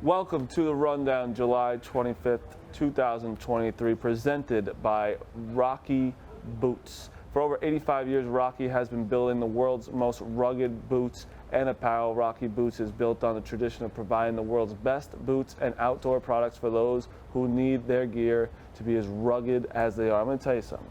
Welcome to the Rundown, July 25th, 2023, presented by Rocky Boots. For over 85 years, Rocky has been building the world's most rugged boots and apparel. Rocky Boots is built on the tradition of providing the world's best boots and outdoor products for those who need their gear to be as rugged as they are. I'm going to tell you something.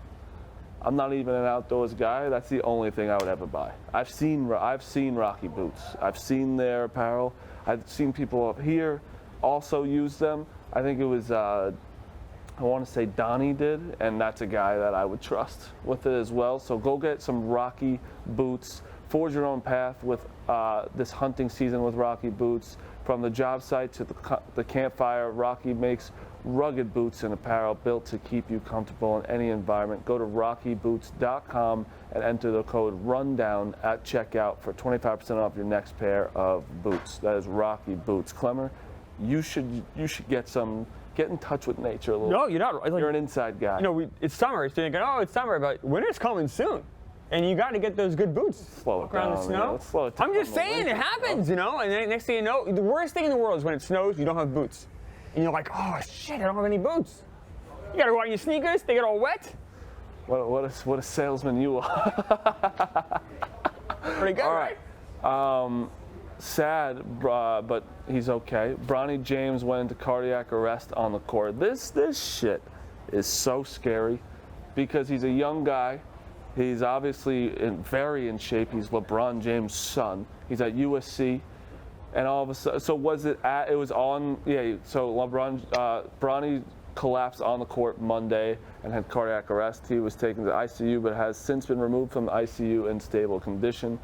I'm not even an outdoors guy. That's the only thing I would ever buy. I've seen Rocky Boots. I've seen their apparel. I've seen people up here also use them. I think it was, I want to say Donnie did, and that's a guy that I would trust with it as well. So go get some Rocky Boots. Forge your own path with this hunting season with Rocky Boots. From the job site to the campfire, Rocky makes rugged boots and apparel built to keep you comfortable in any environment. Go to rockyboots.com and enter the code RUNDOWN at checkout for 25% off your next pair of boots. That is Rocky Boots. Klemmer, you should get in touch with nature a little. No, you're not. You're an inside guy. You know, it's summer. It's thinking, oh, it's summer, but winter's coming soon. And you got to get those good boots. Slow it around down, the snow. Let's slow it down. I'm just saying, it happens, you know. And then next thing you know, the worst thing in the world is when it snows, you don't have boots. And you're like, oh shit, I don't have any boots. You gotta go out in your sneakers, they get all wet. What a salesman you are. Pretty good, all right? Sad, but he's okay. Bronny James went into cardiac arrest on the court. This shit is so scary because he's a young guy. He's obviously very in shape. He's LeBron James' son. He's at USC. And all of a sudden, so was it at, it was on, yeah, so Bronny collapsed on the court Monday and had cardiac arrest. He was taken to the ICU, but has since been removed from the ICU in stable condition.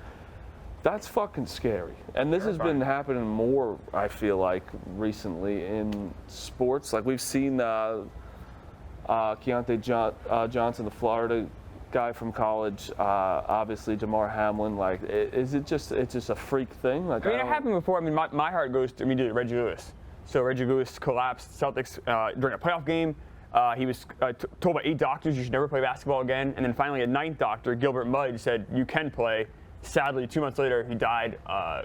That's fucking scary. And this has been happening more, I feel like, recently in sports. Like we've seen Keontae Johnson, the Florida guy from college, obviously Damar Hamlin. Like, is it just a freak thing? Like, I mean, it happened before. I mean, my heart goes to Reggie Lewis. So Reggie Lewis collapsed Celtics during a playoff game. He was told by 8 doctors you should never play basketball again, and then finally a 9th doctor, Gilbert Mudd, said you can play. Sadly, 2 months later, he died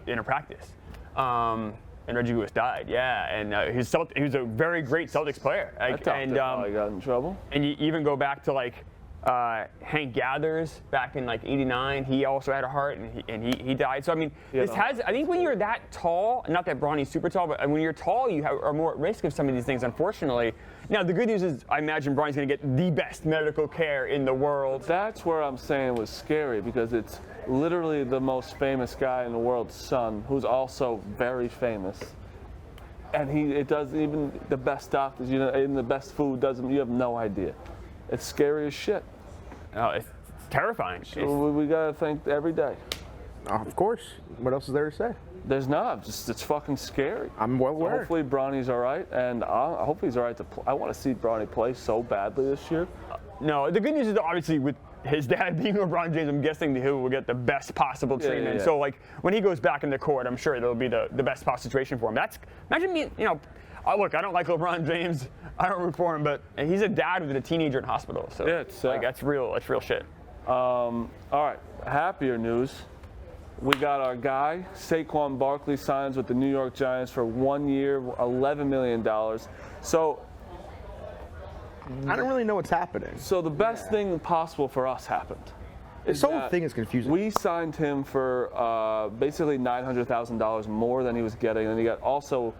in a practice. And Reggie Lewis died, yeah. And he was a very great Celtics player. I thought he got in trouble. And you even go back to like Hank Gathers back in like '89. He also had a heart, and he died. So I mean, I think when you're that tall, not that Bronny's super tall, but when you're tall, you are more at risk of some of these things, unfortunately. Now the good news is, I imagine Bronny's going to get the best medical care in the world. That's where I'm saying it was scary, because it's literally the most famous guy in the world's son, who's also very famous. And it doesn't even, the best doctors, you know, and the best food doesn't, you have no idea. It's scary as shit. Oh, it's terrifying. So we got to think every day. Of course. What else is there to say? There's not. It's fucking scary. I'm well aware. So hopefully Bronny's all right, and hopefully he's all right to play. I want to see Bronny play so badly this year. No, the good news is that obviously with his dad being LeBron James, I'm guessing he will get the best possible treatment. Yeah. So like when he goes back in the court, I'm sure it'll be the best possible situation for him. Imagine me, you know. Look, I don't like LeBron James. I don't root for him, but he's a dad with a teenager in hospital. So yeah, it's like that's real shit. All right, happier news. We got our guy, Saquon Barkley, signs with the New York Giants for 1 year, $11 million. So I don't really know what's happening. So the best thing possible for us happened. This whole thing is confusing. We signed him for basically $900,000 more than he was getting, and he got $1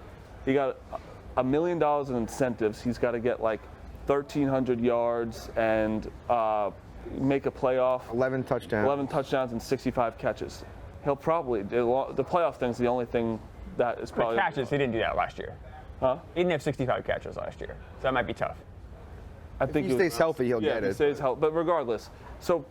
million in incentives. He's got to get like 1,300 yards and make a playoff. 11 touchdowns. 11 touchdowns and 65 catches. He'll probably, the playoff thing's the only thing that is probably. Catches, he didn't do that last year. Huh? He didn't have 65 catches last year, so that might be tough. I think if he stays healthy, he'll get it. If he stays healthy. But regardless, so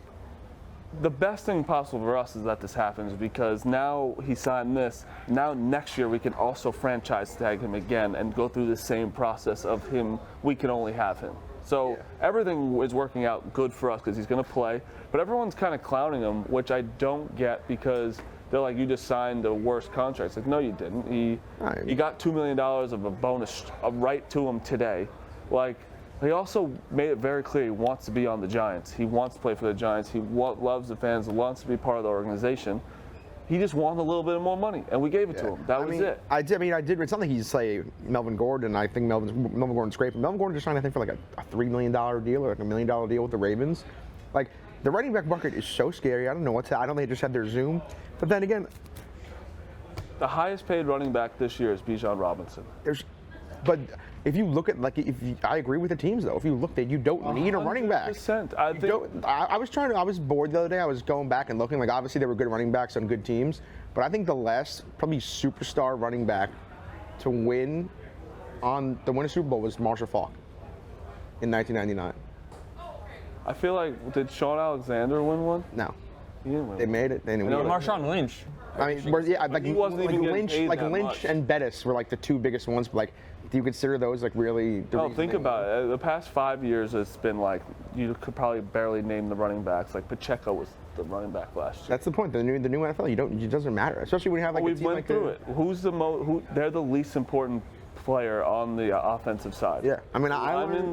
the best thing possible for us is that this happens, because now he signed this. Now next year we can also franchise tag him again and go through the same process of him. We can only have him. So everything is working out good for us because he's going to play. But everyone's kind of clowning him, which I don't get, because they're like, you just signed the worst contract. It's like, no, you didn't. He got $2 million of a bonus right to him today. Like, he also made it very clear he wants to be on the Giants. He wants to play for the Giants. He loves the fans, wants to be part of the organization. He just wanted a little bit more money, and we gave it to him. That was it. I did. It's not like he's say Melvin Gordon. I think Melvin Gordon's great, but Melvin Gordon just signed, I think, for like a $3 million deal or like $1 million deal with the Ravens. Like, the running back market is so scary. I don't know I don't think they just had their Zoom. But then again, the highest paid running back this year is Bijan Robinson. But if you look at I agree with the teams though. If you look at you don't need a running back. 100%. I was bored the other day. I was going back and looking. Like, obviously there were good running backs on good teams, but I think the last probably superstar running back to win a Super Bowl was Marshall Faulk in 1999. I feel like, did Sean Alexander win one? No. He didn't win. They made it. They didn't win it. Marshawn Lynch. I mean, like he wasn't even getting paid that Lynch much. and Bettis were like the two biggest ones. But like, do you consider those like really? Think about it. The past 5 years, it's been like you could probably barely name the running backs. Like Pacheco was the running back last year. That's the point. The new NFL, it doesn't matter, especially when you have like a team went like through it. Who's the they're the least important player on the offensive side. Yeah, I mean,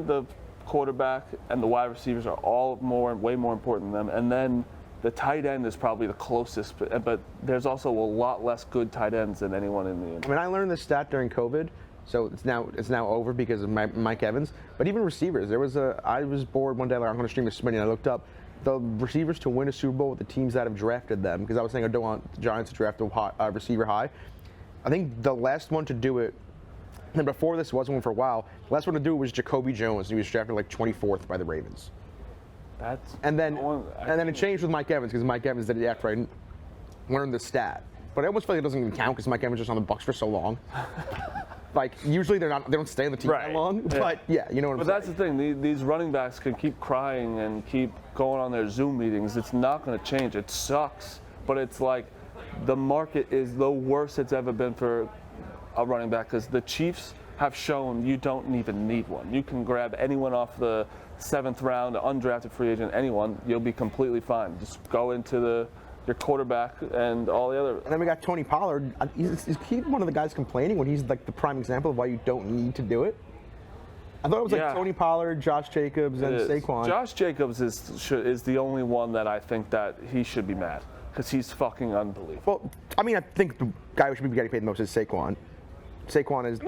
the quarterback and the wide receivers are all way more important than them, and then the tight end is probably the closest, but there's also a lot less good tight ends than anyone in the NBA. I mean, I learned this stat during COVID, so it's now over because of Mike Evans. But even receivers, I was bored one day, like I'm going to stream this Smitty, and I looked up the receivers to win a Super Bowl with the teams that have drafted them, because I was saying I don't want the Giants to draft a receiver high. I think the last one to do it, and before this was one for a while, the last one to do it was Jacoby Jones. He was drafted like 24th by the Ravens. And then it changed with Mike Evans, because Mike Evans did it after I learned the stat. But I almost feel like it doesn't even count because Mike Evans was just on the Bucs for so long. Like, usually they don't stay on the team that long. Yeah. But yeah, you know what I'm saying. But that's the thing. These running backs can keep crying and keep going on their Zoom meetings. It's not going to change. It sucks. But it's like the market is the worst it's ever been for a running back, because the Chiefs have shown you don't even need one. You can grab anyone off the 7th round, undrafted free agent, anyone, you'll be completely fine. Just go into your quarterback and all the other. And then we got Tony Pollard. Is he one of the guys complaining when he's like the prime example of why you don't need to do it? I thought it was like Tony Pollard, Josh Jacobs, and Saquon. Josh Jacobs is the only one that I think that he should be mad, because he's fucking unbelievable. Well, I mean, I think the guy who should be getting paid the most is Saquon. Saquon's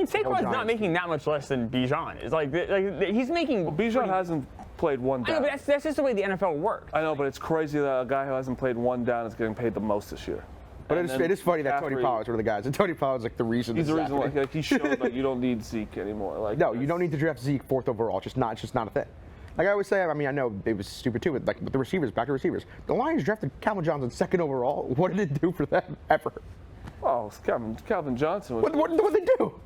not making that much less than Bijan. It's like he's making. Well, Bijan hasn't played one down. I know, but that's just the way the NFL works. I know, but it's crazy that a guy who hasn't played one down is getting paid the most this year. But it is funny that Tony Pollard's one of the guys. And Tony Pollard's like the reason. He's the reason. Like he showed that you don't need Zeke anymore. Like, no, you don't need to draft Zeke 4th overall. It's just not a thing. Like I always say, I mean, I know it was stupid too, but like the receivers, back to receivers. The Lions drafted Calvin Johnson 2nd overall. What did it do for them ever? Oh, Calvin Johnson. What did they do?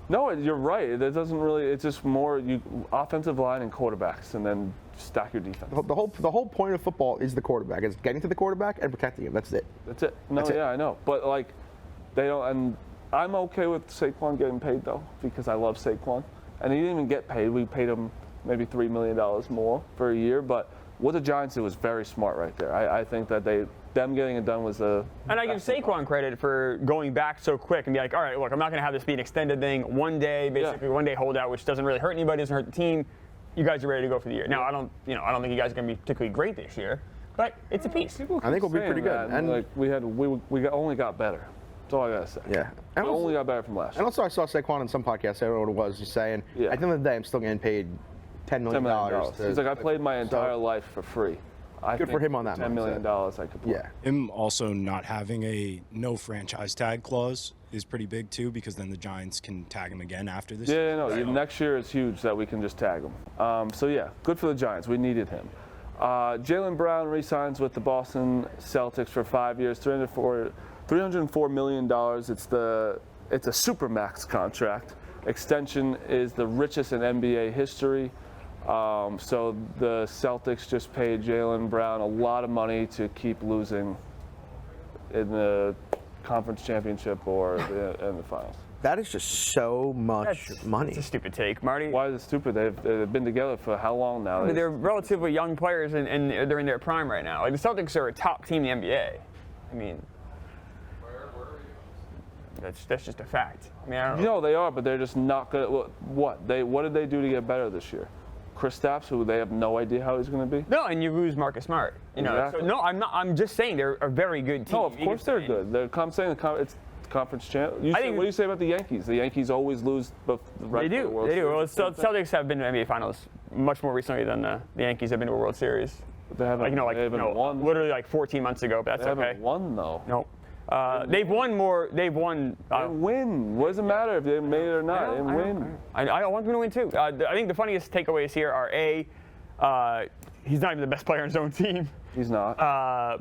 No, you're right. It doesn't really. It's just more offensive line and quarterbacks, and then stack your defense. The whole point of football is the quarterback. It's getting to the quarterback and protecting him. That's it. That's it. No, I know. But like, they don't. And I'm okay with Saquon getting paid though, because I love Saquon, and he didn't even get paid. We paid him maybe $3 million more for a year. But what the Giants did was very smart right there. I think that them getting it done was a. And I give Saquon credit for going back so quick and be like, all right, look, I'm not going to have this be an extended thing. One day holdout, which doesn't really hurt anybody, doesn't hurt the team. You guys are ready to go for the year. Now, I don't think you guys are going to be particularly great this year, but it's a piece. I think we'll be pretty good. And like we only got better. That's all I gotta say. Yeah. We only got better from last year. And also, I saw Saquon in some podcasts. I don't know what it was. Just saying. Yeah. At the end of the day, I'm still getting paid $10 million. He's like, I played my entire life for free. Good for him on that. $10 million I could play. Yeah. Him also not having a no franchise tag clause is pretty big too, because then the Giants can tag him again after this. Yeah, no. Next year is huge that we can just tag him. So yeah, good for the Giants. We needed him. Jalen Brown re-signs with the Boston Celtics for 5 years, $304 million. It's a supermax contract. Extension is the richest in NBA history. So the Celtics just paid Jaylen Brown a lot of money to keep losing in the conference championship or in the finals. That is just so much money. It's a stupid take, Marty. Why is it stupid? They've been together for how long now? They're relatively young players, and they're in their prime right now. Like, the Celtics are a top team in the NBA. I mean, that's just a fact. I mean, I don't know. No, they are, but they're just not good. What did they do to get better this year? Kristaps, who they have no idea how he's going to be. No, and you lose Marcus Smart. You know, Exactly. so, no, I'm not. I'm just saying they're a very good team. No, of course they're good. I'm saying it's conference champ. I think- What do you say about the Yankees? The Yankees always lose. They do. They do. Well, Celtics have been to NBA Finals much more recently than the Yankees have been to a World Series. They haven't. They haven't won. Literally like 14 months ago. But that's They okay. haven't won though. Nope. They've won more. They've won. They win. What does it matter if they made it or not? They win. I want them to win too. I think the funniest takeaways here are he's not even the best player on his own team. He's not.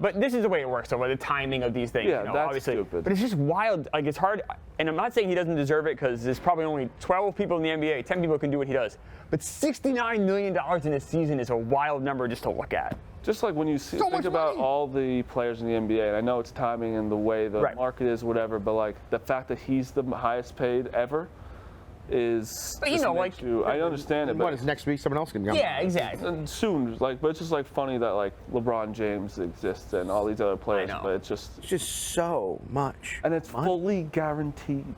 But this is the way it works, though, by the timing of these things. Yeah, that's obviously. stupid. But it's just wild. Like, it's hard. And I'm not saying he doesn't deserve it because there's probably only 12 people in the NBA. 10 people can do what he does. But $69 million in a season is a wild number just to look at. Just like when you think about all the players in the NBA, and I know it's timing and the way the market is, whatever, but like the fact that he's the highest paid ever is. But you know, like, I understand it, What but is next week? Someone else can come. Yeah, exactly. and soon, like, but it's just like funny that like LeBron James exists and all these other players, know. but it's just, It's just so much. and it's fully guaranteed.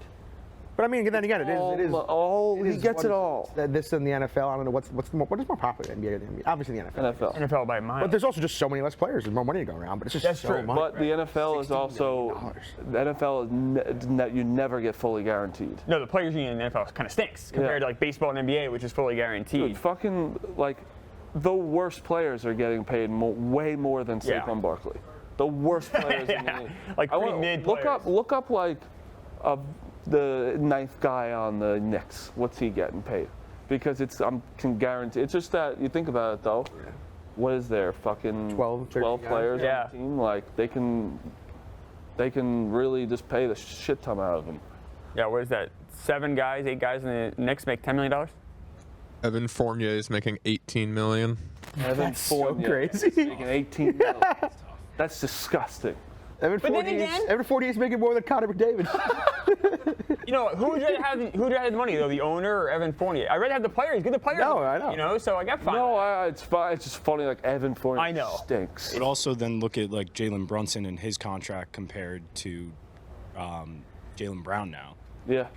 But I mean, then again, it is. He gets it all. This in the NFL, I don't know what is more popular, NBA or the NBA? Obviously the NFL. NFL. NFL by mile. But there's also just so many less players. There's more money to go around. But it's just That's so true. much. But the NFL is also, the NFL is you never get fully guaranteed. No, the players union in the NFL kind of stinks compared to like baseball and NBA, which is fully guaranteed. Dude, fucking like the worst players are getting paid way more than Yeah. Saquon Barkley. The worst players in the Yeah, league. like I pretty wanna- mid look players. up like the ninth guy on the Knicks. What's he getting paid? Because can guarantee. It's just that you think about it though. What is there? Fucking 12, 13 guys. players Yeah. on the team. Like they can really just pay the shit ton out of them. Yeah, what is that? 7 guys, 8 guys in the Knicks make $10 million? Evan Fournier is making $18 million. Evan Fournier crazy. is making 18 million. That's disgusting. Evan then again- Fournier is making more than Connor McDavid. You know, who would rather have the money, though, the owner or Evan Fournier? I'd rather have the players. Get the players. No, I know. You know, so I got fine. No, it's fine. It's just funny. Like Evan Fournier I know. stinks. But also then look at like Jalen Brunson and his contract compared to Jalen Brown now. Yeah.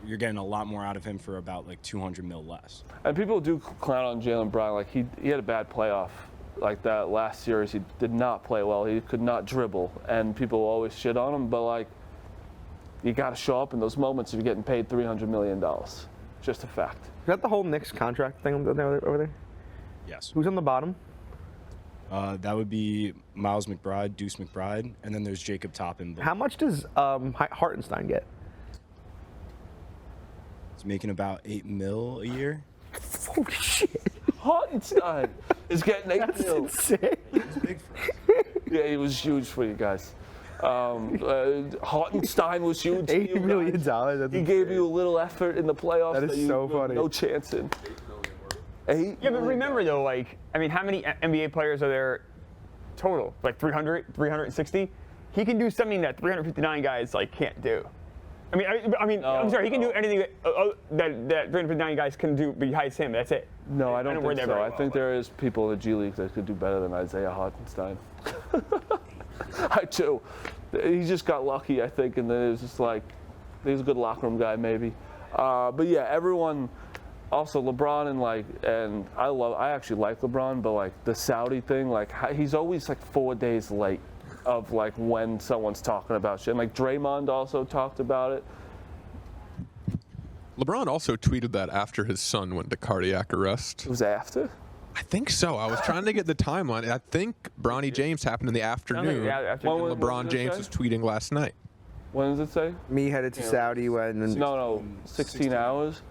You're getting a lot more out of him for about like 200 mil less. And people do clown on Jalen Brown. Like he had a bad playoff like that last series. He did not play well. He could not dribble, and people always shit on him. But like, you got to show up in those moments if you're getting paid $300 million. Just a fact. Is that the whole Knicks contract thing over there? Yes. Who's on the bottom? That would be Miles McBride, Deuce McBride, and then there's Jacob Toppin. How much does Hartenstein get? He's making about 8 mil a year. Holy shit. Hartenstein is getting $8 million. Insane. Yeah, he was huge for you guys. Hartenstein was huge. for you $80 million. guys. That's He gave you a little effort in the playoffs. That is you so had funny. No chance in. $8 Yeah, but million. remember, though, like, I mean, how many NBA players are there total? Like 300, 360? He can do something that 359 guys, like, can't do. I'm sorry, he can do anything that 359 guys can do besides him. That's it. No, I don't word think that so. very I well, think but- there is people in the G League that could do better than Isaiah Hartenstein. I do. He just got lucky, I think, and then it was just like, he's a good locker room guy, maybe. But yeah, everyone. Also, LeBron and I actually like LeBron, but like the Saudi thing, like he's always like 4 days late of like when someone's talking about shit. And like Draymond also talked about it. LeBron also tweeted that after his son went to cardiac arrest. It was after. I think so. I was trying to get the timeline. I think Bronny James happened in the afternoon. after- When was- LeBron when James did it was say? tweeting last night. When does it say? Me headed to Saudi when. No, 16 hours.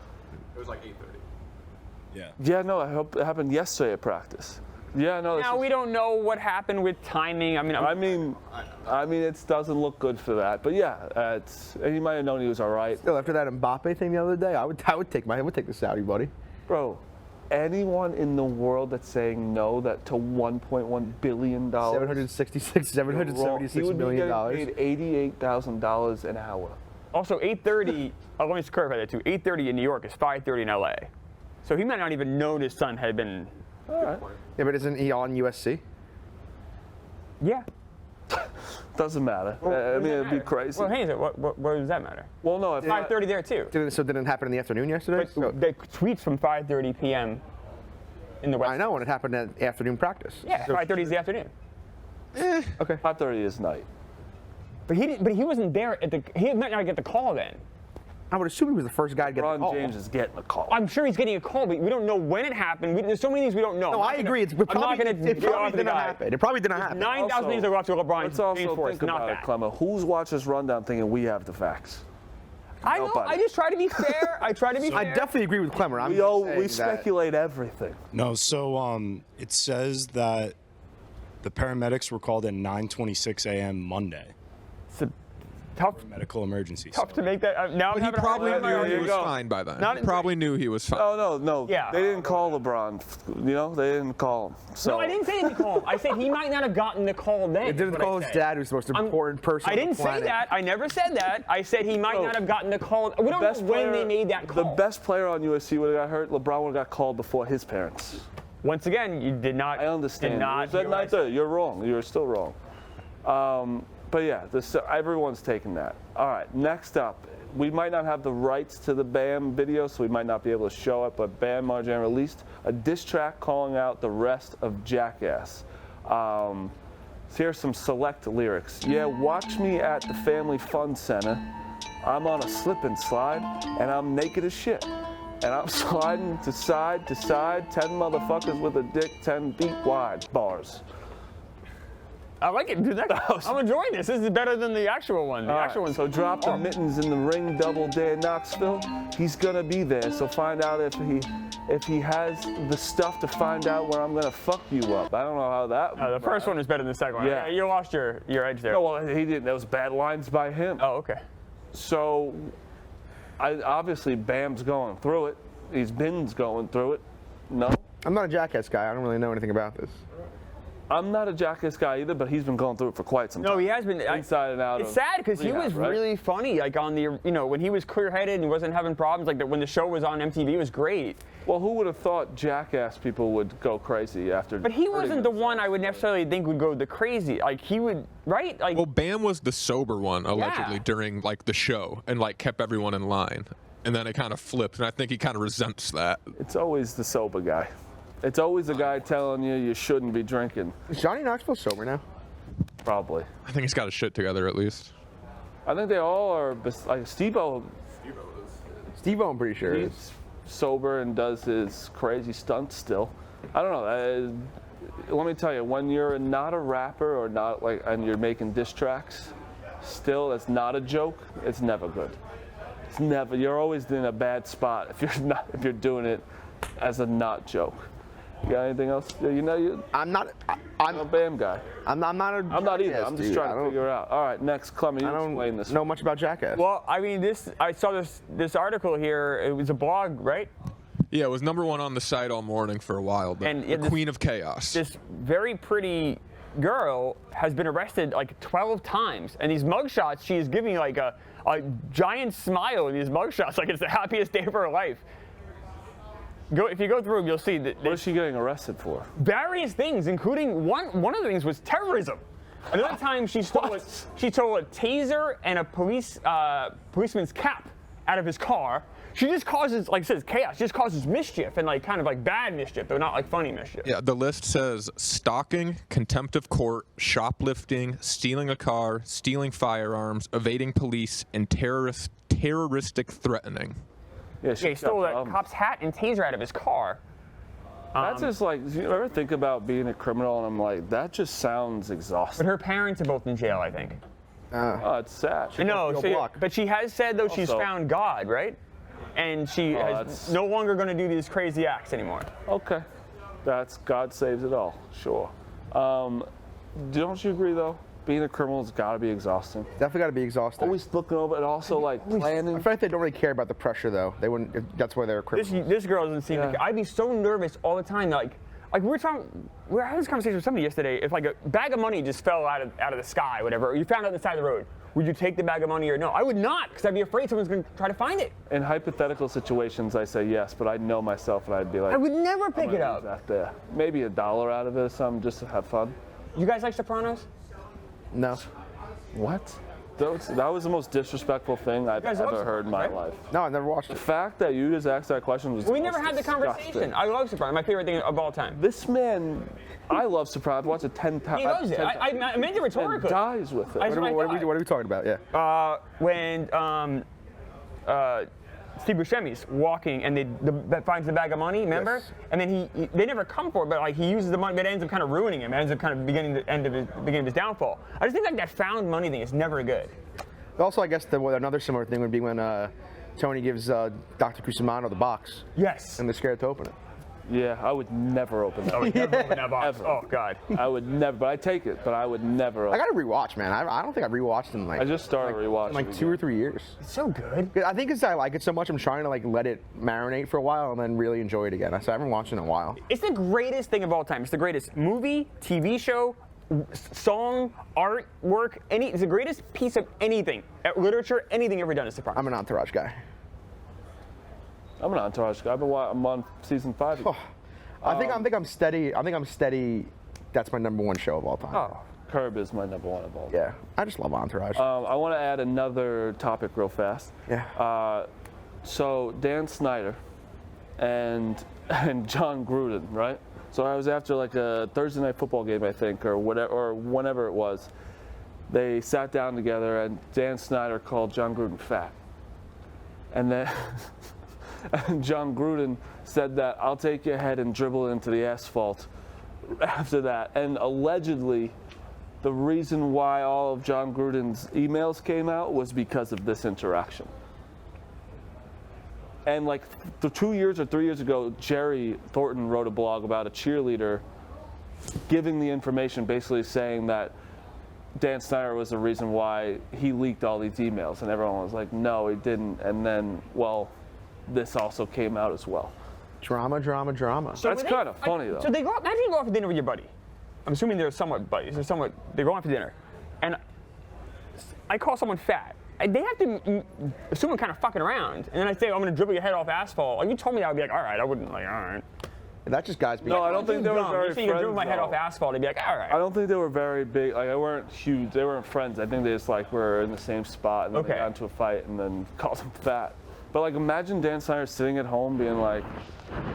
It was like 8:30. Yeah. Yeah, no, I hope it happened yesterday at practice. Yeah, no. Now, we don't know what happened with timing. I mean, It doesn't look good for that. But yeah, he might have known he was all right. Still, after that Mbappe thing the other day, I would take the Saudi buddy. Bro, anyone in the world that's saying no to $1.1 billion, $776 he would be million. getting paid $88,000 an hour. also 8:30. Let me just clarify that too. 8:30 in New York is 5:30 in LA. So he might not even know his son had been. All right. Yeah, but isn't he on USC? Yeah. Doesn't matter. I mean, it'd be crazy. Well, hey, what does that matter? Well, no, if 5:30 there too. Didn't it happen in the afternoon yesterday? But the tweets from 5:30 p.m. in the West. I know, and it happened at afternoon practice. Yeah, 5:30 is the afternoon. Okay. 5:30 is night. But he wasn't there at the. He might not get the call then. I would assume he was the first guy to get the LeBron call. James is getting a call. I'm sure he's getting a call, but we don't know when it happened. There's so many things we don't know. No, I agree. It probably didn't happen. It probably didn't happen. 9,000 things to go after LeBron Let's James also for. think It's not about it, that. Klemmer. Who's watched this rundown thinking we have the facts? I know. Nobody. I just try to be fair. I try to be fair. I definitely agree with Klemmer. I'm We just saying that- speculate everything. No, so it says that the paramedics were called at 9:26 a.m. Monday. It's a tough Medical emergency. to make that. Now I'm But he having a hard probably time. knew There he you was go. fine by then. Not He in- probably knew he was fine. Oh no, Yeah. they didn't call LeBron. You know, they didn't call him. So No, I didn't say he didn't call him. I said he might not have gotten the call then. It didn't is what call I his said. dad, who's the most important person I on the didn't say planet. that. I never said that. I said he might Oh. not have gotten the call. We don't know when they made that call. The best player on USC would have got hurt. LeBron would have got called before his parents. Once again, you did not. I understand. Did not. You said hear what I 9:30. You're wrong. You're still wrong. But yeah, everyone's taking that. All right, next up. We might not have the rights to the Bam video, so we might not be able to show it, but Bam Margera released a diss track calling out the rest of Jackass. So here's some select lyrics. Yeah, watch me at the Family Fun Center. I'm on a slip and slide, and I'm naked as shit. And I'm sliding to side, 10 motherfuckers with a dick 10 feet wide. Bars. I like it, dude. I'm enjoying this. This is better than the actual one. The All actual right, one's so drop the mittens in the ring, double dare Knoxville. He's gonna be there, so find out if he has the stuff to find out where I'm gonna fuck you up. I don't know how that. The first one is better than the second one. Yeah. You lost your edge there. No, well, he didn't. That was bad lines by him. Oh, okay. So, obviously Bam's going through it. He's been going through it. No, I'm not a Jackass guy. I don't really know anything about this. I'm not a Jackass guy either, but he's been going through it for quite some time. No, he has been Inside and out. It's of sad because he rehab, was right? really funny. Like on the, when he was clear-headed and he wasn't having problems. Like when the show was on MTV, it was great. Well, who would have thought Jackass people would go crazy after? But he hurting wasn't the themselves? one I would necessarily think would go the crazy. Like he would, right? Like Well, Bam was the sober one allegedly during like the show and like kept everyone in line. And then it kind of flipped, and I think he kind of resents that. It's always the sober guy. It's always the guy telling you shouldn't be drinking. Is Johnny Knoxville sober now? Probably. I think he's got his shit together at least. I think they all are. Like Steve-O, Steve-O, I'm pretty sure is. he's sober and does his crazy stunts still. I don't know. Let me tell you, when you're not a rapper or not like, and you're making diss tracks, still, that's not a joke. It's never good. It's never. You're always in a bad spot if you're doing it as a not joke. You got anything else? I'm not. I'm a Bam guy. I'm not a. I'm not either. Jackass I'm just dude. trying to figure out. All right, next, Klemmer, you I explain don't this. know much about Jackass. well, I mean, I saw this article here. It was a blog, right? Yeah, it was #1 on the site all morning for a while. And The Queen of Chaos. This very pretty girl has been arrested like 12 times, and these mugshots, she is giving like a giant smile in these mugshots, like it's the happiest day of her life. If you go through them, you'll see that What is she getting arrested for? various things, including one of the things was terrorism. Another time she stole a taser and a policeman's cap out of his car. She just causes, like it says, chaos. She just causes mischief and like kind of like bad mischief, though not like funny mischief. Yeah, the list says stalking, contempt of court, shoplifting, stealing a car, stealing firearms, evading police, and terroristic threatening. Yeah, Yeah, he stole that got cop's hat and taser out of his car. That's just like, do you ever think about being a criminal and I'm like, that just sounds But exhausting. her parents are both in jail, I think. Oh, it's sad. No, go so, block. but she has said though she's Also- found God, right? And she is that's- no longer going to do these crazy acts anymore. Okay. That's God saves it all. Sure. Don't you agree though? Being a criminal has got to be exhausting. Definitely got to be exhausting. Always looking over and also like planning. I feel like they don't really care about the pressure though. They wouldn't. That's why they're criminals. This girl doesn't seem. Yeah. I'd be so nervous all the time. Like we were having this conversation with somebody yesterday. If like a bag of money just fell out of the sky, whatever, or you found it on the side of the road, would you take the bag of money or no? I would not, because I'd be afraid someone's going to try to find it. In hypothetical situations, I say yes, but I know myself and I'd be like, I would never I'm pick gonna it leave up. that there. Maybe $1 out of it or something just to have fun. You guys like Sopranos? No. What? That was the most disrespectful thing I've guys love ever heard in my Sopranos, life. No, I never watched The it. fact that you just asked that question was We the never most had the disgusting. conversation. I love Sopranos. My favorite thing of all time. This man, I love Sopranos. I've watched it 10 times. He loves it. I meant it rhetorically. Dies with it. I- What are we talking about? Yeah. When Steve Buscemi's walking and that finds the bag of money, remember? Yes. And then they never come for it, but like he uses the money, but it ends up kind of ruining him. It ends up kind of beginning of his downfall. I just think like that found money thing is never good. Also, I guess another similar thing would be when Tony gives Dr. Cusimano the box Yes. and they're scared to open it. Yeah, I would never open that. I would never open that box. Ever. Oh God. I would never, but I take it, but I would never I open got to rewatch, man. I don't think I've rewatched in like I just started rewatching in like it 2 or again. 3 years. It's so good. I think because I like it so much, I'm trying to like let it marinate for a while and then really enjoy it again. So I haven't watched it in a while. It's the greatest thing of all time. It's the greatest movie, TV show, song, artwork. It's the greatest piece of anything, literature, anything ever done is Sopranos. I'm an Entourage guy. I'm an Entourage guy, but I'm on season 5 again. I think I'm steady. I think I'm steady. That's my #1 show of all time. Oh. Curb is my #1 of all. Yeah, I just love Entourage. I want to add another topic real fast. yeah. So Dan Snyder and John Gruden, right? So I was after like a Thursday night football game, I think, or whatever, or whenever it was. They sat down together, and Dan Snyder called John Gruden fat, and then and John Gruden said that I'll take your head and dribble it into the asphalt. After that, and allegedly, the reason why all of John Gruden's emails came out was because of this interaction. And like 2 years or 3 years ago, Jerry Thornton wrote a blog about a cheerleader giving the information, basically saying that Dan Snyder was the reason why he leaked all these emails, and everyone was like, no, he didn't. And then, well, this also came out as well. Drama. So that's kind of funny, though. So they go. Imagine you go out for dinner with your buddy. I'm assuming they're somewhat buddies. They're going out for dinner, and I call someone fat. They have to assume I'm kind of fucking around, and then I say, I'm gonna dribble your head off asphalt. Like you told me that, I would be like, all right. I wouldn't like, all right. That's just guys being. No, I don't think they were very You say you can dribble friends, my head though. off asphalt. I'd be like, all right. I don't think they were very big. Like, they weren't huge. They weren't friends. I think they just like were in the same spot, and then Okay. they got into a fight, and then called him fat. But like, imagine Dan Snyder sitting at home being like,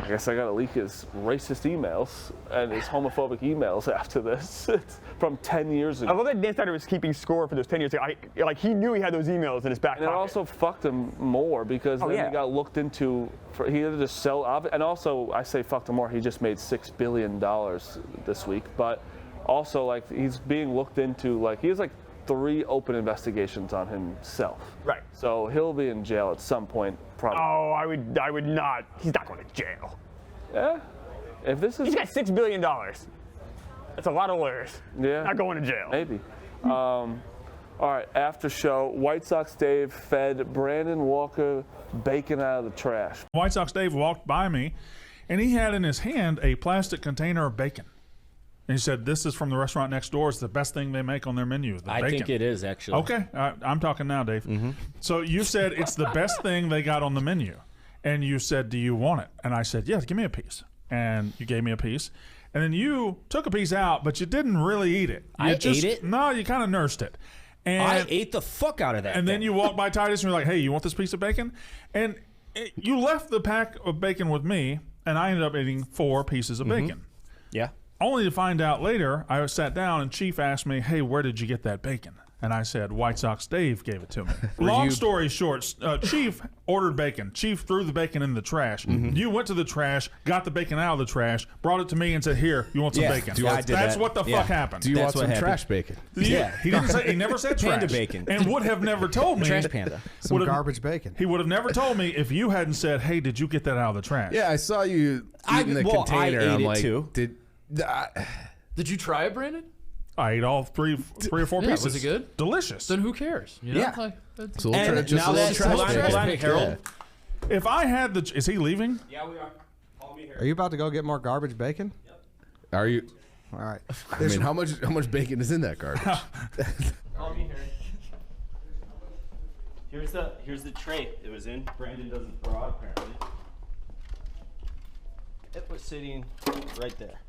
I guess I gotta leak his racist emails and his homophobic emails after this. It's from 10 years I ago. love that Dan Snyder was keeping score for those 10 years. Like he knew he had those emails in his back And it pocket. also fucked him more because then yeah. he got looked into. He had to just sell. And also, I say fucked him more. He just made $6 billion this week. But also, like, he's being looked into. Like, he has like 3 open investigations on himself. Right. So he'll be in jail at some point, probably. Oh, I would not. He's not going to jail. Yeah. If this He's is. got $6 billion. That's a lot of lawyers. Yeah. Not going to jail. Maybe. All right, after show, White Sox Dave fed Brandon Walker bacon out of the trash. White Sox Dave walked by me, and he had in his hand a plastic container of bacon. And he said, "This is from the restaurant next door. It's the best thing they make on their menu, the I bacon." think it is, actually. Okay, I'm talking now, Dave. So you said it's the best thing they got on the menu. And you said, "Do you want it?" And I said, "Yeah, give me a piece." And you gave me a piece. And then you took a piece out, but you didn't really eat it. You ate it? No, you kind of nursed it. And I ate the fuck out of that. and then thing. you walked by Titus and you're like, "Hey, you want this piece of bacon?" And you left the pack of bacon with me, and I ended up eating 4 pieces of bacon. Yeah. Only to find out later, I sat down and Chief asked me, "Hey, where did you get that bacon?" And I said, "White Sox Dave gave it to me." Long story short, Chief ordered bacon. Chief threw the bacon in the trash. You went to the trash, got the bacon out of the trash, brought it to me and said, "Here, you want some Yeah. bacon?" Yeah, I did That's that. what the Yeah. fuck happened. Do you That's want what some happened. trash bacon? Yeah, he didn't say. He never said trash. Panda bacon. and would have never told me. Trash panda. Some Would've- garbage bacon. He would have never told me if you hadn't said, "Hey, did you get that out of the trash?" Yeah, I saw you eating the well, I container. ate I'm it like, too. Did you try it, Brandon? I ate all three or four Yeah, pieces. was it good? Delicious. Then who cares? You know? Yeah. Like, that's- so we'll And try just now a little that- trash hold on, bacon. hold on, Harold. If I had the, is he leaving? Yeah, we are. Call me here. Are you about to go get more garbage bacon? Are you? All right. I mean, how much bacon is in that garbage? Call me here. Here's the tray it was in. Brandon doesn't throw out apparently. It was sitting right there.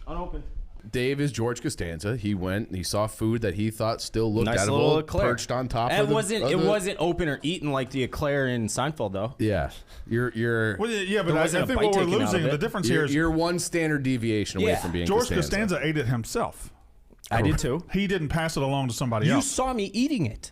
Unopened. Dave is George Costanza. He went and he saw food that he thought still looked Nice little edible, eclair. perched on top And of the... it wasn't open or eaten like the eclair in Seinfeld, though. Yeah. You're Well, yeah, but There I wasn't a think bite what we're taken out losing, of the it. difference here is you're one standard deviation away from being George Costanza. Costanza ate it himself. I did too. He didn't pass it along to somebody You else. saw me eating it.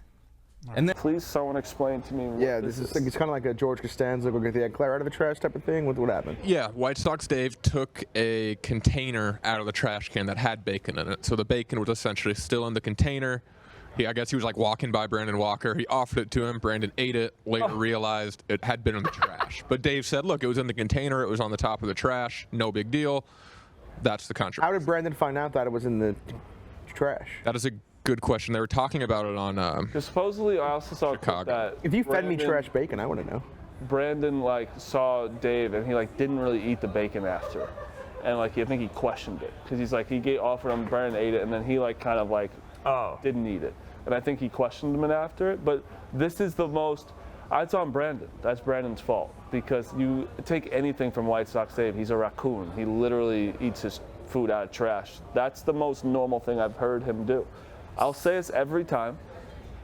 And then Please, someone explain to me. What Yeah, this is it's kind of like a George Costanza go get the eclair out of the trash type of thing. What happened? Yeah, White Sox Dave took a container out of the trash can that had bacon in it. So the bacon was essentially still in the container. I guess he was like walking by Brandon Walker. He offered it to him. Brandon ate it, later realized it had been in the trash. But Dave said, look, it was in the container. It was on the top of the trash. No big deal. That's the controversy. How did Brandon find out that it was in the trash? That is a good question. They were talking about it on Because supposedly I also saw a clip Chicago. that If you fed me Brandon- trash bacon, I want to know. Brandon saw Dave and he didn't really eat the bacon after, and I think he questioned it because he's he offered him, Brandon ate it, and then he didn't eat it, and I think he questioned him after it. But this is the most. It's on Brandon. That's Brandon's fault because you take anything from White Sox Dave. He's a raccoon. He literally eats his food out of trash. That's the most normal thing I've heard him do. I'll say this every time.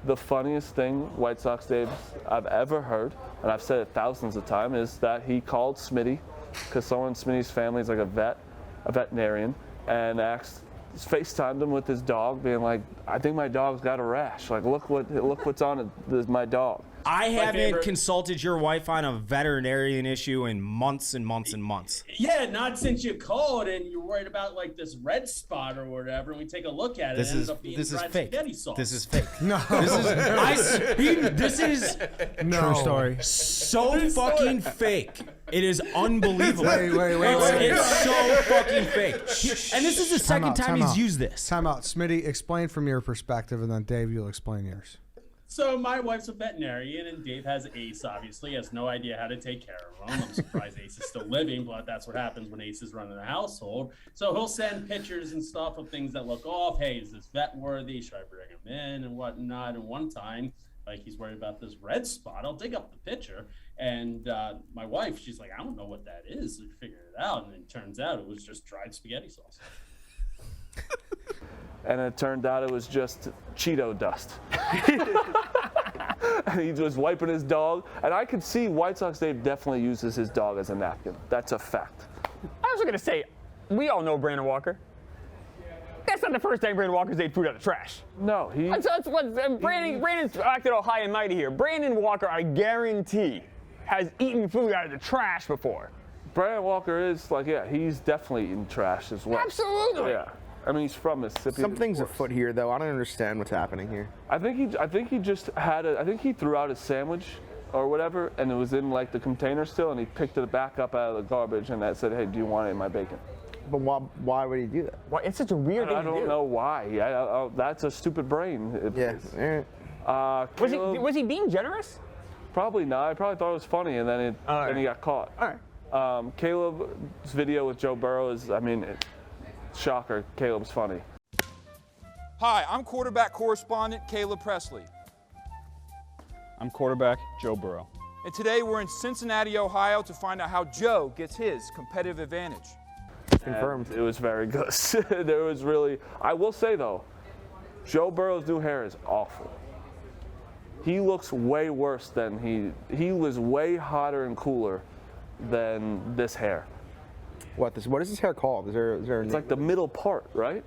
The funniest thing White Sox Dave I've ever heard, and I've said it thousands of times, is that he called Smitty, because someone in Smitty's family is a veterinarian, and FaceTimed him with his dog, being like, "I think my dog's got a rash. Look what's on it. My dog." I haven't consulted your wife on a veterinarian issue in months and months and months. Yeah, not since you called and you're worried about this red spot or whatever, and we take a look at it. This and it is ends up being this is fried fake. spaghetti sauce. This is fake. No. This is No. True story. so fucking fake. It is unbelievable. Wait. It's so fucking fake. And this is the second time Time he's out. used this. Time out. Smitty, explain from your perspective, and then Dave, you'll explain yours. So my wife's a veterinarian, and Dave has Ace, obviously. He has no idea how to take care of him. I'm surprised Ace is still living, but that's what happens when Ace is running a household. So he'll send pictures and stuff of things that look off. Hey, is this vet worthy? Should I bring him in and whatnot? And one time, he's worried about this red spot. I'll dig up the picture. And my wife, she's like, I don't know what that is. So we figured it out. And it turns out it was just dried spaghetti sauce. And it turned out it was just Cheeto dust. And he was wiping his dog. And I could see White Sox Dave definitely uses his dog as a napkin. That's a fact. I was going to say, we all know Brandon Walker. That's not the first time Brandon Walker's ate food out of the trash. No, That's what Brandon's acted all high and mighty here. Brandon Walker, I guarantee, has eaten food out of the trash before. Brandon Walker is he's definitely eating trash as well. Absolutely. Yeah. I mean, he's from Mississippi. Something's afoot here, though. I don't understand what's happening here. I think he just I think he threw out his sandwich or whatever, and it was in the container still, and he picked it back up out of the garbage, and that said, "Hey, do you want it in my bacon?" But why would he do that? Why? It's such a weird thing I to don't do. know why. That's a stupid brain. Yeah. Was he being generous? Probably not. I probably thought it was funny, and then he got caught. All right. Caleb's video with Joe Burrow is, shocker. Caleb's funny. Hi, I'm quarterback correspondent Caleb Presley. I'm quarterback Joe Burrow. And today we're in Cincinnati, Ohio to find out how Joe gets his competitive advantage. Confirmed. And it was very good. There was really, I will say though, Joe Burrow's new hair is awful. He looks way worse than he was way hotter and cooler than this hair. What is this hair called? Is there It's the middle part, right?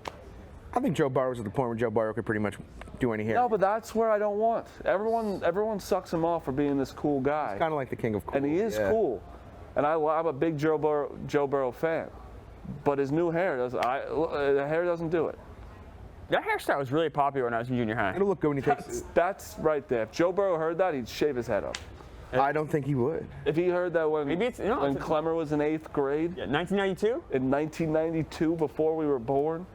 I think Joe Burrow's at the point where Joe Burrow could pretty much do any hair. No, but that's where I don't want. Everyone sucks him off for being this cool guy. Kind of like the king of cool. And he is cool. And I'm a big Joe Burrow fan. But his new hair the hair doesn't do it. That hairstyle was really popular when I was in junior high. It'll look good when he takes. That's right there. If Joe Burrow heard that, he'd shave his head up. I don't think he would. If he heard that when Maybe it's, no, when it's Klemmer was in 8th grade. Yeah, 1992? In 1992, before we were born.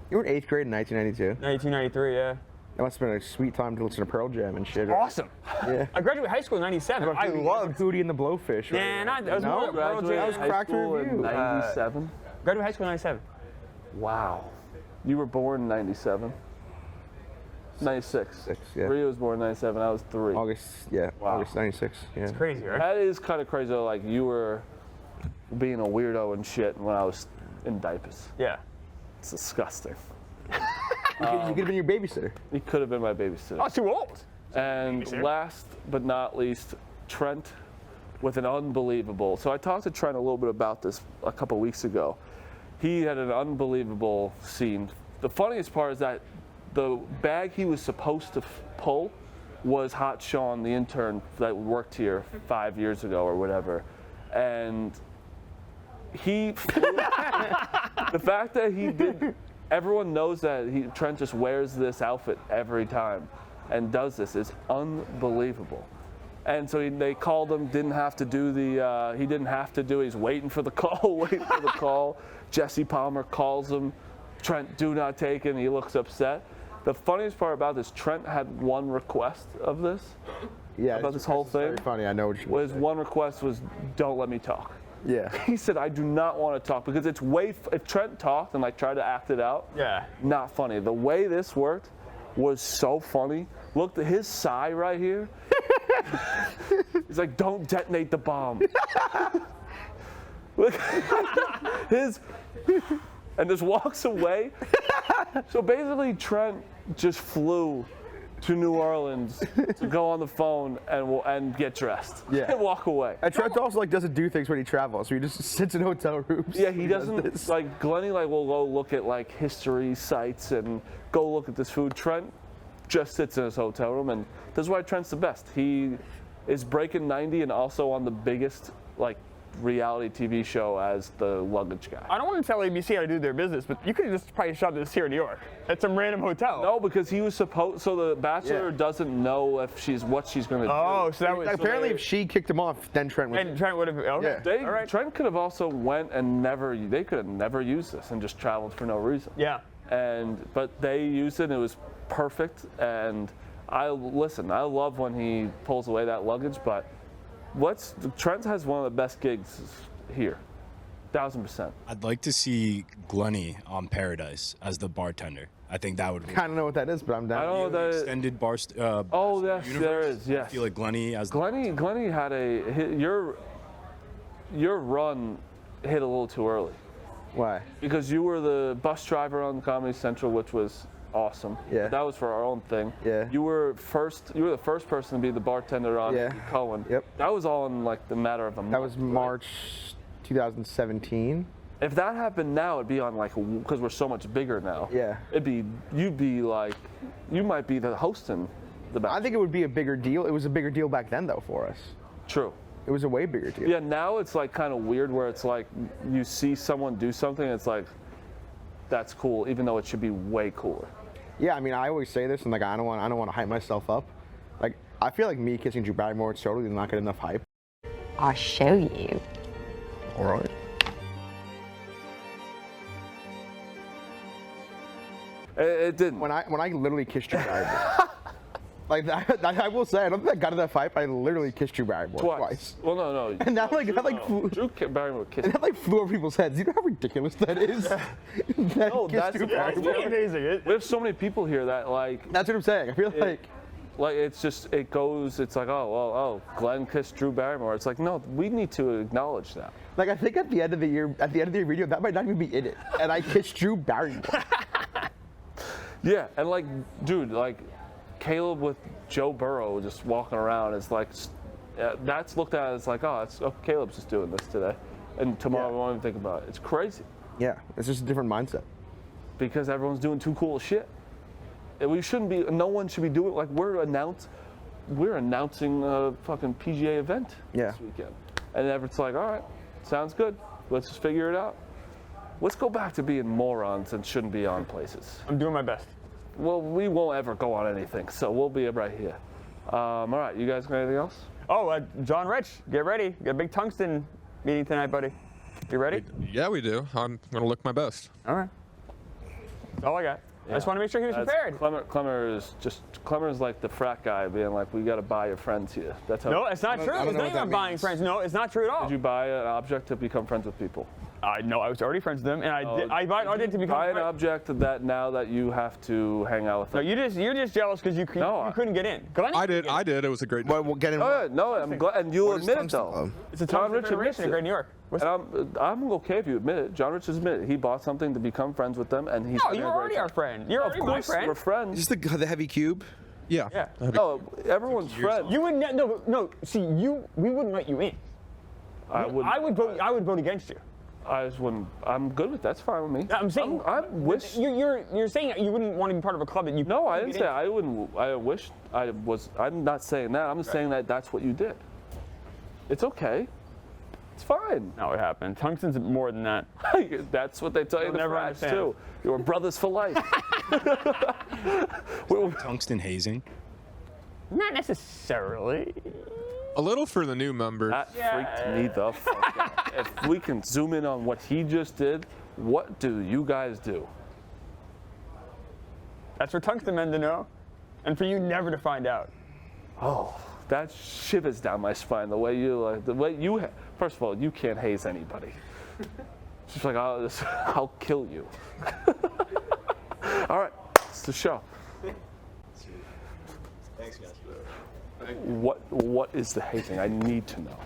You were in 8th grade in 1992. 1993, yeah. That must have been a sweet time to listen to Pearl Jam and shit. Awesome. Yeah. I graduated high school in 97. I loved Hootie and the Blowfish. Right? Yeah, that was No, more Pearl Graduated Jam. was high cracked school in review. 97. Graduated high school in 97. Wow. You were born in 97. 96. Yeah. Rio was born in 97. I was 3. August 96. Yeah. It's crazy, right? That is kind of crazy though. You were being a weirdo and shit when I was in diapers. Yeah. It's disgusting. You could have been your babysitter. He could have been my babysitter. Oh, too old. And last but not least, Trent with an unbelievable. So I talked to Trent a little bit about this a couple weeks ago. He had an unbelievable scene. The funniest part is that the bag he was supposed to pull was Hot Sean, the intern that worked here 5 years ago or whatever. And he flew, the fact that he did, everyone knows that Trent just wears this outfit every time and does this is unbelievable. And so they called him, didn't have to do the, he didn't have to do it. He's waiting for the call, Jesse Palmer calls him. Trent, do not take it, and he looks upset. The funniest part about this, Trent had one request of this. Yeah, about this whole thing. Very funny. I know what you're His one request was, don't let me talk. Yeah. He said, I do not want to talk because it's if Trent talked and like tried to act it out, not funny. The way this worked was so funny. Look at his sigh right here. He's like, don't detonate the bomb. Look, and just walks away. So basically, Trent just flew to New Orleans to go on the phone and get dressed and walk away. And Trent also like doesn't do things when he travels, so he just sits in hotel rooms. Yeah, he doesn't like Glenny will go look at like history sites and go look at this food. Trent just sits in his hotel room, and this is why Trent's the best. He is breaking 90 and also on the biggest like reality TV show as the luggage guy. I don't want to tell ABC how to do their business, but you could have just probably shot this here in New York at some random hotel. No, because he was supposed. So the Bachelor doesn't know if what she's going to do. Oh, so that was apparently if she kicked him off, then Trent would. And Trent would have. Okay. Yeah. Trent could have also went and they could have never used this and just traveled for no reason. Yeah. But they used it and it was perfect. And I love when he pulls away that luggage, but Trent has one of the best gigs here, 1,000%. I'd like to see Glenny on Paradise as the bartender. I think that would be. I kind of know what that is, but I'm down. I don't know that extended bar. Oh yes, universe. there is. Yes. I feel like Glenny as Glenny had your run hit a little too early. Why? Because you were the bus driver on Comedy Central, which was awesome. Yeah. But that was for our own thing. Yeah. You were the first person to be the bartender on Cohen. Yep. That was all in like the matter of a month. That was March 2017. If that happened now, it'd be on like, because we're so much bigger now. Yeah. You'd be like, you might be the host in the back. I think it would be a bigger deal. It was a bigger deal back then though for us. True. It was a way bigger deal. Yeah, now it's like kind of weird where it's like you see someone do something, it's like, that's cool, even though it should be way cooler. Yeah, I mean, I always say this, and like, I don't want to hype myself up. Like, I feel like me kissing Drew Barrymore, it's totally not get enough hype. I'll show you. All right. It didn't. When I literally kissed Drew Barrymore. Like that, I will say, I don't think I got to that hype. I literally kissed Drew Barrymore twice. Well, no. And that Drew Barrymore kissed. And that like flew over people's heads. You know how ridiculous that is? No, that's amazing. We have so many people here that like. That's what I'm saying. I feel like it's like oh Glenn kissed Drew Barrymore. It's like no, we need to acknowledge that. Like I think at the end of the year video, that might not even be in it. And I kissed Drew Barrymore. Yeah, and like, dude, like. Caleb with Joe Burrow just walking around is like, that's looked at as like, Caleb's just doing this today. And tomorrow we won't even think about it. It's crazy. Yeah, it's just a different mindset. Because everyone's doing too cool shit. And no one should be doing, like we're announcing a fucking PGA event this weekend. And it's like, all right, sounds good. Let's just figure it out. Let's go back to being morons and shouldn't be on places. I'm doing my best. Well, we won't ever go on anything, so we'll be right here. All right, you guys got anything else? Oh, John Rich, get ready. Got a big tungsten meeting tonight, buddy. You ready? Yeah, we do. I'm going to look my best. All right. That's all I got. I just want to make sure he was prepared. Klemmer is like the frat guy being like, we got to buy your friends here. That's how. No, it's not true. It's not even buying friends. No, it's not true at all. Did you buy an object to become friends with people? No, I was already friends with them, and I did to become. I object to that now that you have to hang out with No, them. you're just jealous because you couldn't get in. Glenny I did. It was a great. Well, we'll get in. Oh, yeah, no, I'm glad, and you'll admit it though. It's a John Rich Richard admits in it. Great New York. And I'm okay if you admit it. John Rich admitted it. He bought something to become friends with them, and he's. No, you're already our friend. You're already my friend. We're friends. Is this the heavy cube? Yeah. Yeah. No, everyone's friends. You would no. See, we wouldn't let you in. I would vote against you. I just wouldn't. I'm good with that. That's fine with me. I'm saying. I wish. You're saying you wouldn't want to be part of a club that you. No, I didn't say I wouldn't. I wish I was. I'm not saying that. I'm just saying that that's what you did. It's okay. It's fine. No, it happened. Tungsten's more than that. That's what they tell you in the never frats understand. too. You were brothers for life. Tungsten hazing? Not necessarily. A little for the new members. That freaked me the fuck out. If we can zoom in on what he just did, what do you guys do? That's for Tungsten men to know, and for you never to find out. Oh, that shivers down my spine. The way you, first of all, you can't haze anybody. It's just like I'll kill you. All right, it's the show. Thanks, guys. What is the hazing? I need to know.